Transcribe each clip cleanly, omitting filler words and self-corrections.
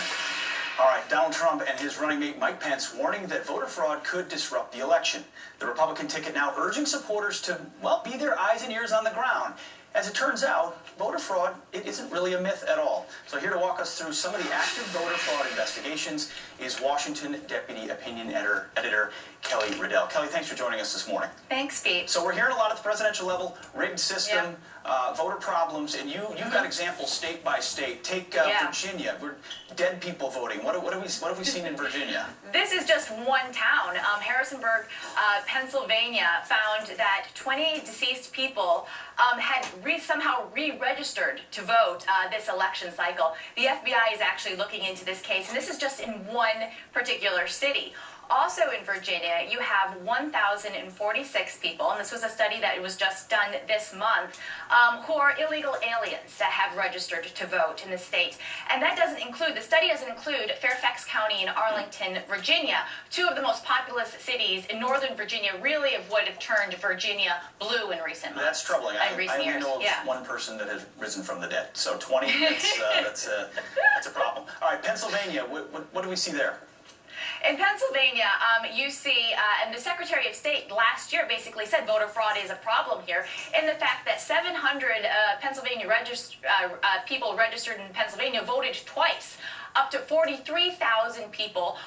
Virginia. All right, Donald Trump and his running mate Mike Pence warning that voter fraud could disrupt the election. The Republican ticket now urging supporters to, well, be their eyes and ears on the ground. As it turns out, voter fraud, it isn't really a myth at all. So here to walk us through some of the active voter fraud investigations is Washington Deputy Opinion Editor Kelly Riddell. Kelly, thanks for joining us this morning. Thanks, Pete. So we're hearing a lot at the presidential level, rigged system, voter problems, and you've got examples state by state. Take Virginia, we're dead people voting. What have we seen in Virginia? This is just one town. Harrisonburg, Pennsylvania, found that 20 deceased people had somehow re-registered to vote this election cycle. The FBI is actually looking into this case, and this is just in one particular city. Also in Virginia, you have 1,046 people, and this was a study that was just done this month, who are illegal aliens that have registered to vote in the state. And that doesn't include, the study doesn't include Fairfax County and Arlington, Virginia, two of the most populous cities in Northern Virginia, really of what have turned Virginia blue in recent months. That's troubling. I only know of Yeah. one person that has risen from the dead. So 20, that's a problem. All right, Pennsylvania, what do we see there? In Pennsylvania, you see, and the Secretary of State last year basically said voter fraud is a problem here, in the fact that 700 Pennsylvania people registered in Pennsylvania voted twice. Up to 43,000 people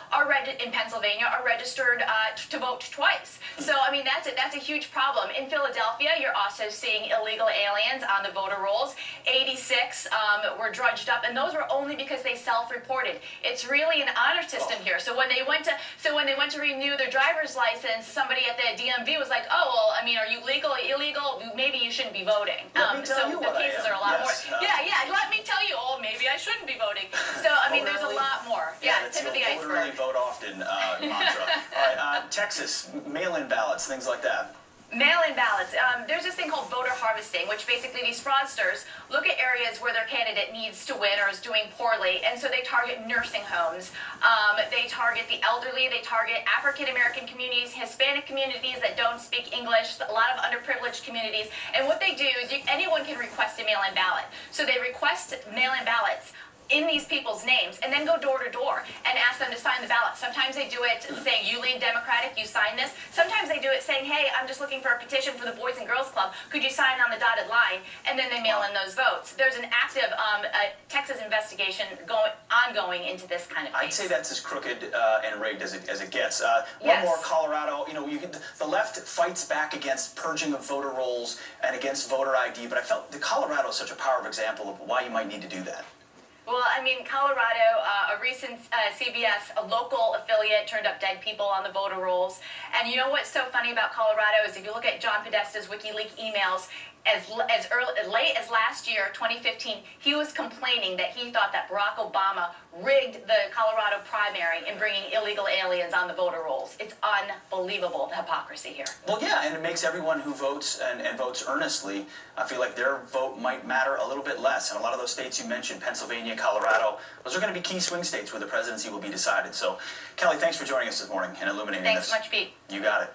in Pennsylvania are registered to vote twice. So, I mean, that's a huge problem. In Philadelphia, you're also seeing illegal aliens on the voter rolls. 86 were drudged up, and those were only because they self-reported. It's really an honor system here. So when they went to renew their driver's license, somebody at the DMV was like, "Oh, well, I mean, are you legal, illegal? Maybe you shouldn't be voting." Let me tell you the what cases I am. are a lot Yes, more. Yeah. Let me tell you. Oh, maybe I shouldn't be voting. So I mean, there's a lot more. That's tip of the vote iceberg. early, vote often mantra. All right, Texas, mail-in ballots, things like that. Mail-in ballots. There's this thing called voter harvesting, which basically these fraudsters look at areas where their candidate needs to win or is doing poorly, and so they target nursing homes. They target the elderly. They target African-American communities, Hispanic communities that don't speak English, a lot of underprivileged communities. And what they do is anyone can request a mail-in ballot. So they request mail-in ballots in these people's names, and then go door to door and ask them to sign the ballot. Sometimes they do it saying, "You lean Democratic, you sign this." Sometimes they do it saying, "Hey, I'm just looking for a petition for the Boys and Girls Club. Could you sign on the dotted line?" And then they mail in those votes. There's an active Texas investigation ongoing into this kind of case. I'd say that's as crooked and rigged as it gets. Yes. One more, Colorado. You know, the left fights back against purging of voter rolls and against voter ID, but I felt that Colorado is such a powerful example of why you might need to do that. Well, I mean, Colorado, a recent CBS, a local affiliate, turned up dead people on the voter rolls. And you know what's so funny about Colorado is if you look at John Podesta's WikiLeaks emails, as late as last year, 2015, he was complaining that he thought that Barack Obama rigged the Colorado primary in bringing illegal aliens on the voter rolls. It's unbelievable, the hypocrisy here. Well, yeah, and it makes everyone who votes and votes earnestly feel like their vote might matter a little bit less. And a lot of those states you mentioned, Pennsylvania, Colorado, those are going to be key swing states where the presidency will be decided. So, Kelly, thanks for joining us this morning and illuminating this. Thanks so much, Pete. You got it.